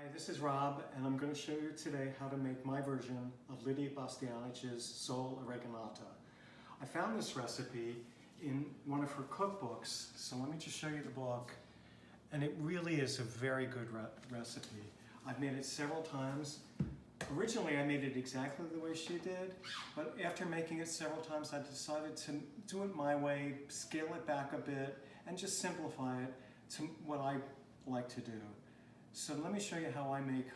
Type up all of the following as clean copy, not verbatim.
Hi, this is Rob, and I'm going to show you today how to make my version of Lydia Bastianich's Sole Oreganatta. I found this recipe in one of her cookbooks, so let me just show you the book. And it really is a very good recipe. I've made it several times. Originally, I made it exactly the way she did, but after making it several times, I decided to do it my way, scale it back a bit, and just simplify it to what I like to do. So let me show you how I make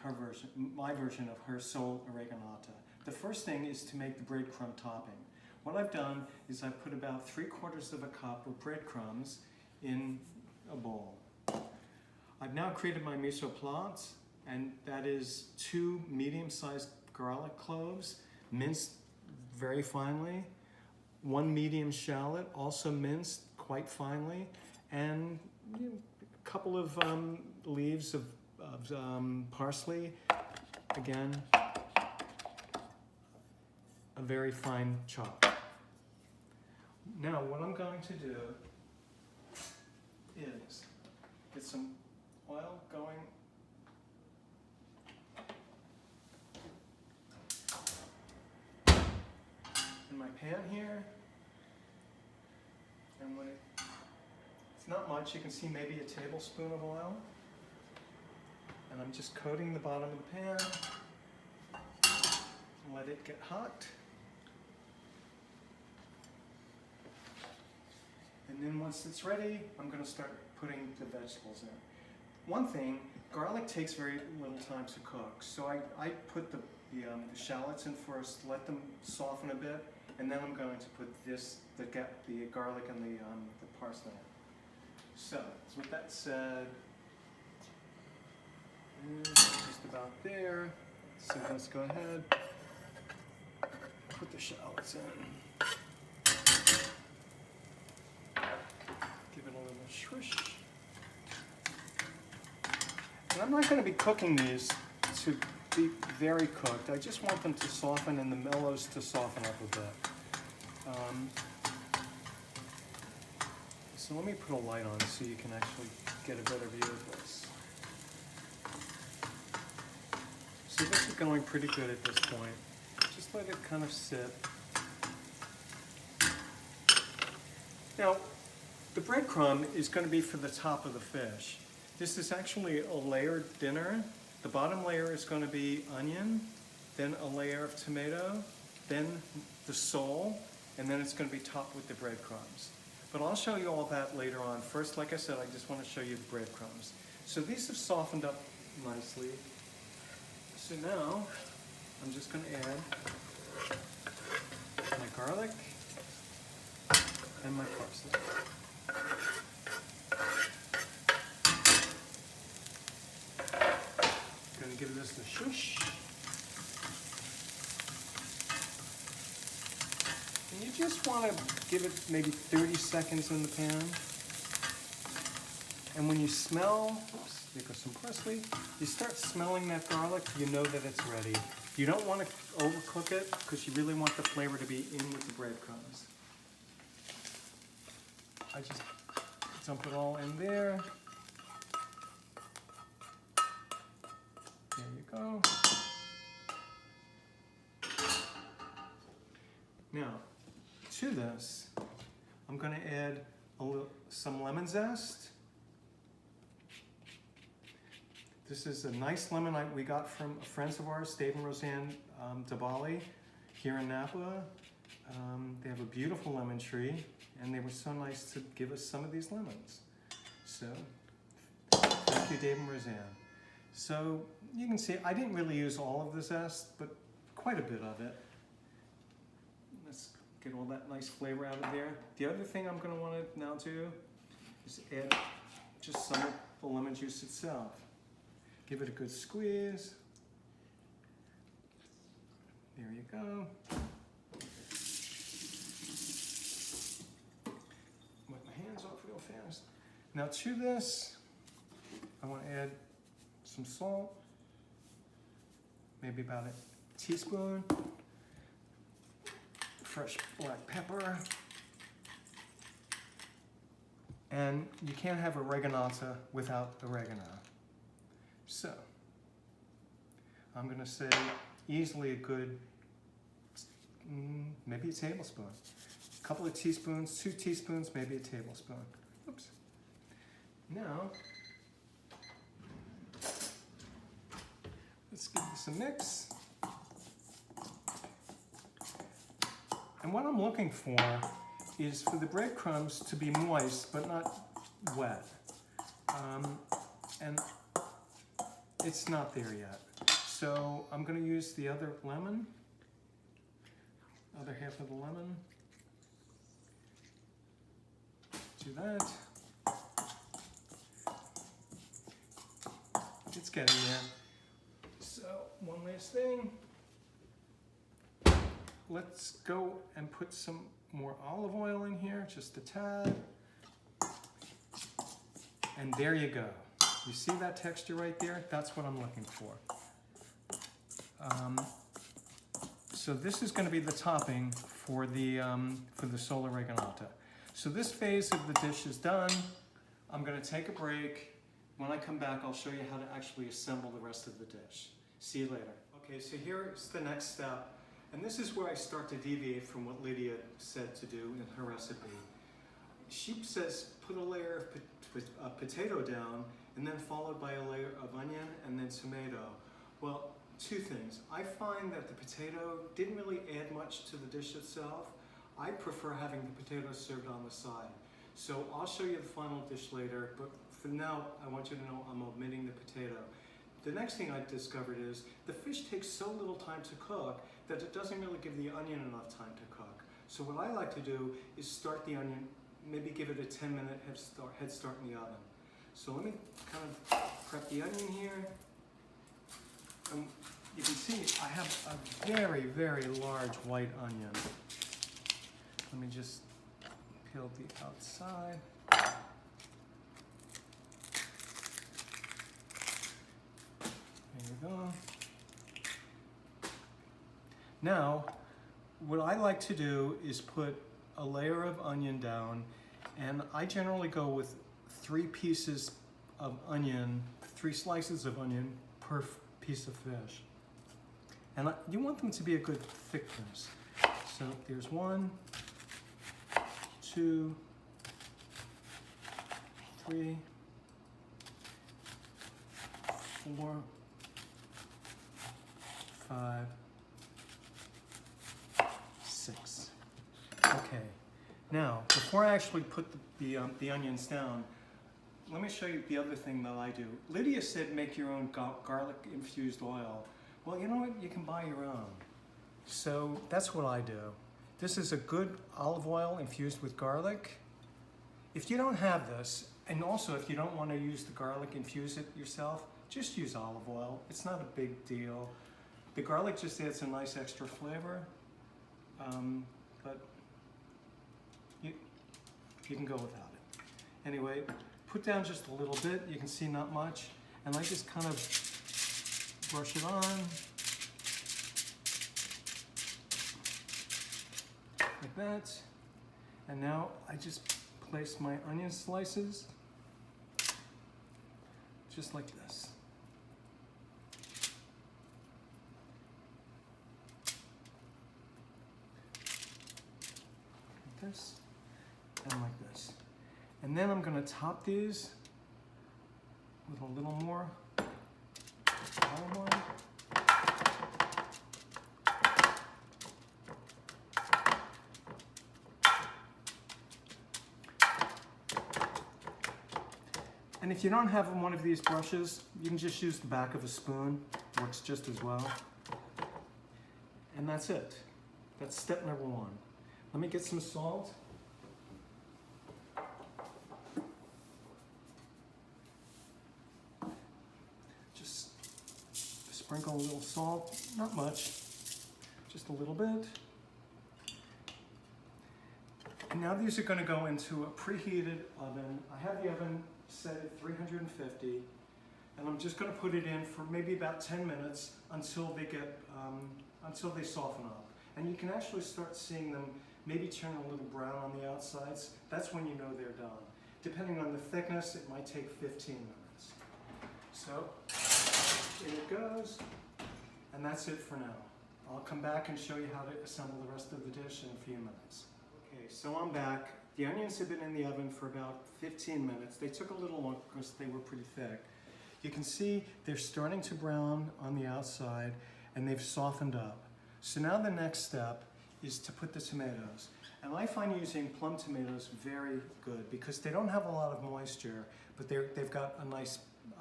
my version of her Sole Oreganatta. The first thing is to make the breadcrumb topping. What I've done is I've put about 3/4 of a cup of breadcrumbs in a bowl. I've now created my mise en place, and that is 2 medium-sized garlic cloves, minced very finely, 1 medium shallot, also minced quite finely, and a couple of leaves of parsley, again, a very fine chop. Now what I'm going to do is get some oil going in my pan here, and when it's not much, you can see maybe a tablespoon of oil. And I'm just coating the bottom of the pan. Let it get hot. And then once it's ready, I'm going to start putting the vegetables in. One thing, garlic takes very little time to cook. So I put the shallots in first, let them soften a bit, and then I'm going to put the garlic and the parsley in. So, with that said, just about there. So let's go ahead, put the shallots in. Give it a little swish. And I'm not going to be cooking these to be very cooked. I just want them to soften and the mellows to soften up a bit. So let me put a light on so you can actually get a better view of this. So this is going pretty good at this point. Just let it kind of sit. Now, the breadcrumb is going to be for the top of the fish. This is actually a layered dinner. The bottom layer is going to be onion, then a layer of tomato, then the sole, and then it's going to be topped with the breadcrumbs. But I'll show you all that later on. First, like I said, I just want to show you the breadcrumbs. So these have softened up nicely. So now, I'm just going to add my garlic and my parsley. Going to give this a shush. And you just want to give it maybe 30 seconds in the pan. And when you smell, oops, there goes some parsley, you start smelling that garlic, you know that it's ready. You don't want to overcook it because you really want the flavor to be in with the breadcrumbs. I just dump it all in there. There you go. Now, to this, I'm going to add some lemon zest. This is a nice lemon we got from friends of ours, Dave and Roseanne Dabali, here in Napa. They have a beautiful lemon tree, and they were so nice to give us some of these lemons. So, thank you, Dave and Roseanne. So, you can see I didn't really use all of the zest, but quite a bit of it. Let's get all that nice flavor out of there. The other thing I'm going to want to now do is add just some of the lemon juice itself. Give it a good squeeze. There you go. Wipe my hands off real fast. Now to this, I want to add some salt, maybe about a teaspoon, fresh black pepper, and you can't have oreganatta without oregano. So, I'm going to say easily a good, maybe a tablespoon. A couple of teaspoons, 2 teaspoons, maybe a tablespoon. Oops. Now, let's give this a mix. And what I'm looking for is for the breadcrumbs to be moist, but not wet. And it's not there yet. So I'm going to use the other lemon, other half of the lemon. Do that. It's getting there. So one last thing. Let's go and put some more olive oil in here, just a tad. And there you go. You see that texture right there? That's what I'm looking for. So this is going to be the topping for the sole oreganatta. So this phase of the dish is done. I'm going to take a break. When I come back, I'll show you how to actually assemble the rest of the dish. See you later. Okay, so here's the next step. And this is where I start to deviate from what Lydia said to do in her recipe. She says put a layer of potato down and then followed by a layer of onion and then tomato. Well, 2 things. I find that the potato didn't really add much to the dish itself. I prefer having the potatoes served on the side. So I'll show you the final dish later, but for now, I want you to know I'm omitting the potato. The next thing I discovered is the fish takes so little time to cook that it doesn't really give the onion enough time to cook. So what I like to do is start the onion, maybe give it a 10-minute head start in the oven. So let me kind of prep the onion here. You can see I have a very, very large white onion. Let me just peel the outside. There you go. Now, what I like to do is put a layer of onion down, and I generally go with 3 pieces of onion, 3 slices of onion per piece of fish. And you want them to be a good thickness. So there's 1, 2, 3, 4, 5, 6. Okay. Now, before I actually put the onions down, let me show you the other thing that I do. Lydia said make your own garlic infused oil. Well, you know what? You can buy your own. So that's what I do. This is a good olive oil infused with garlic. If you don't have this, and also if you don't want to use the garlic, infuse it yourself, just use olive oil. It's not a big deal. The garlic just adds a nice extra flavor, but you can go without it. Anyway, put down just a little bit. You can see not much. And I just kind of brush it on. Like that. And now I just place my onion slices just like this. Like this and like this. And then I'm going to top these with a little more olive oil. And if you don't have one of these brushes, you can just use the back of a spoon. Works just as well. And that's it. That's step number 1. Let me get some salt. Just sprinkle a little salt, not much, just a little bit. And now these are going to go into a preheated oven. I have the oven set at 350, and I'm just going to put it in for maybe about 10 minutes until they get until they soften up. And you can actually start seeing them maybe turn a little brown on the outsides. That's when you know they're done. Depending on the thickness, it might take 15 minutes. So, in it goes. And that's it for now. I'll come back and show you how to assemble the rest of the dish in a few minutes. Okay, so I'm back. The onions have been in the oven for about 15 minutes. They took a little longer because they were pretty thick. You can see they're starting to brown on the outside and they've softened up. So now the next step is to put the tomatoes. And I find using plum tomatoes very good because they don't have a lot of moisture, but they've got a nice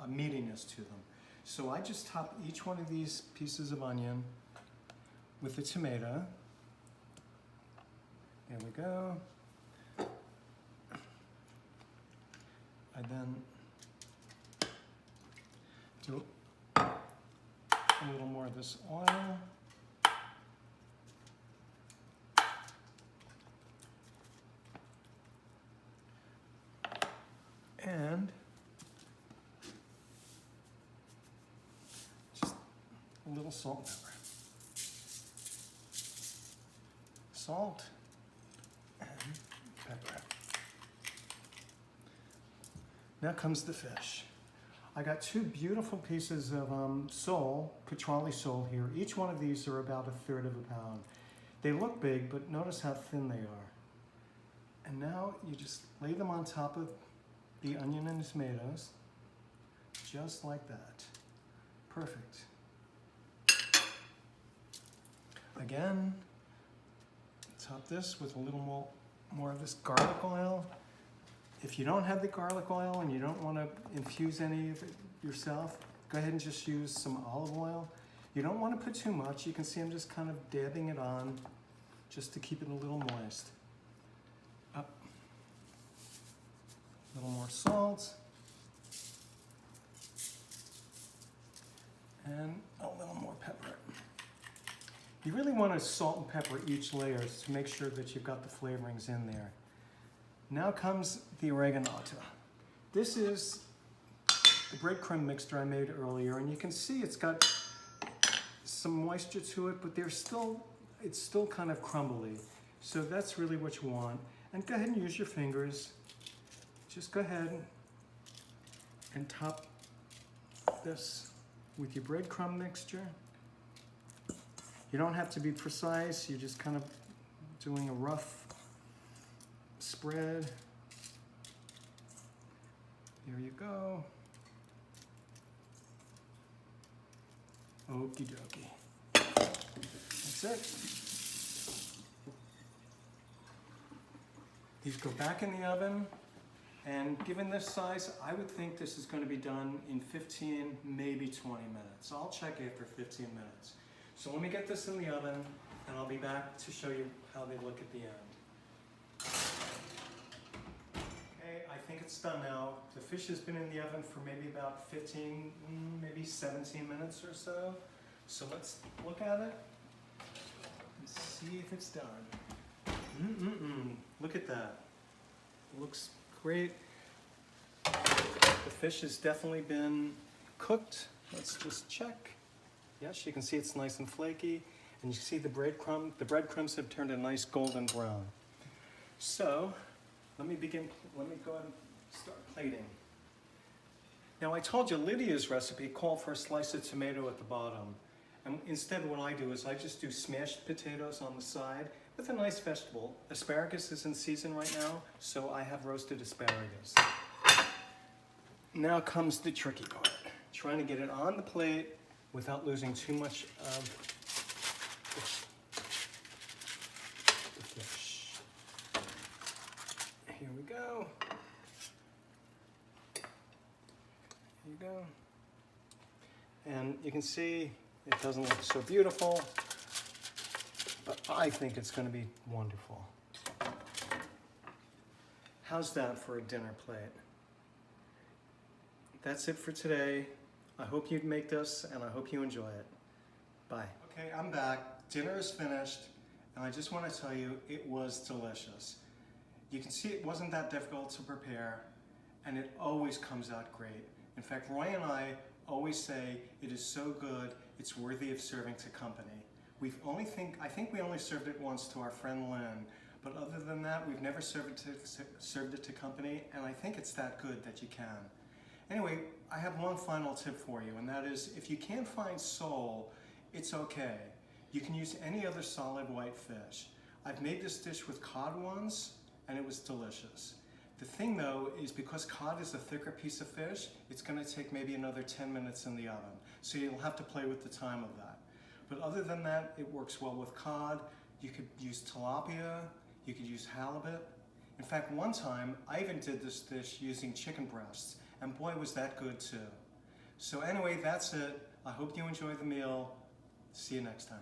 meatiness to them. So I just top each one of these pieces of onion with the tomato. There we go. I then do a little more of this oil. And just a little salt and pepper. Salt and pepper. Now comes the fish. I got two beautiful pieces of sole, Petrali sole here. Each one of these are about 1/3 of a pound. They look big, but notice how thin they are. And now you just lay them on top of the onion and the tomatoes, just like that. Perfect. Again, top this with a little more of this garlic oil. If you don't have the garlic oil and you don't want to infuse any of it yourself, go ahead and just use some olive oil. You don't want to put too much. You can see I'm just kind of dabbing it on just to keep it a little moist. Up. A little more salt. And a little more pepper. You really want to salt and pepper each layer to make sure that you've got the flavorings in there. Now comes the Oreganatta. This is the breadcrumb mixture I made earlier, and you can see it's got some moisture to it, but it's still kind of crumbly. So that's really what you want. And go ahead and use your fingers. Just go ahead and top this with your breadcrumb mixture. You don't have to be precise, you're just kind of doing a rough spread. There you go. Okie dokie. That's it. These go back in the oven, and given this size, I would think this is going to be done in 15, maybe 20 minutes. I'll check after 15 minutes. So let me get this in the oven, and I'll be back to show you how they look at the end. Okay, I think it's done now. The fish has been in the oven for maybe about 15, maybe 17 minutes or so. So let's look at it and see if it's done. Look at that. It looks great. The fish has definitely been cooked. Let's just check. Yes, you can see it's nice and flaky, and you can see the breadcrumbs. The breadcrumbs have turned a nice golden brown. So, let me go ahead and start plating. Now I told you Lydia's recipe called for a slice of tomato at the bottom. And instead what I do is I just do smashed potatoes on the side with a nice vegetable. Asparagus is in season right now, so I have roasted asparagus. Now comes the tricky part. Trying to get it on the plate without losing too much of the fish. Here we go. Here you go. And you can see it doesn't look so beautiful, but I think it's going to be wonderful. How's that for a dinner plate? That's it for today. I hope you'd make this, and I hope you enjoy it. Bye. Okay, I'm back. Dinner is finished, and I just want to tell you it was delicious. You can see it wasn't that difficult to prepare, and it always comes out great. In fact, Roy and I always say it is so good, it's worthy of serving to company. I think we only served it once to our friend Lynn, but other than that, we've never served it to company, and I think it's that good that you can. Anyway, I have one final tip for you, and that is if you can't find sole it's okay. You can use any other solid white fish. I've made this dish with cod once, and it was delicious. The thing though is because cod is a thicker piece of fish, it's going to take maybe another 10 minutes in the oven. So you'll have to play with the time of that. But other than that, it works well with cod. You could use tilapia, you could use halibut. In fact, one time, I even did this dish using chicken breasts, and boy, was that good too. So anyway, that's it. I hope you enjoy the meal. See you next time.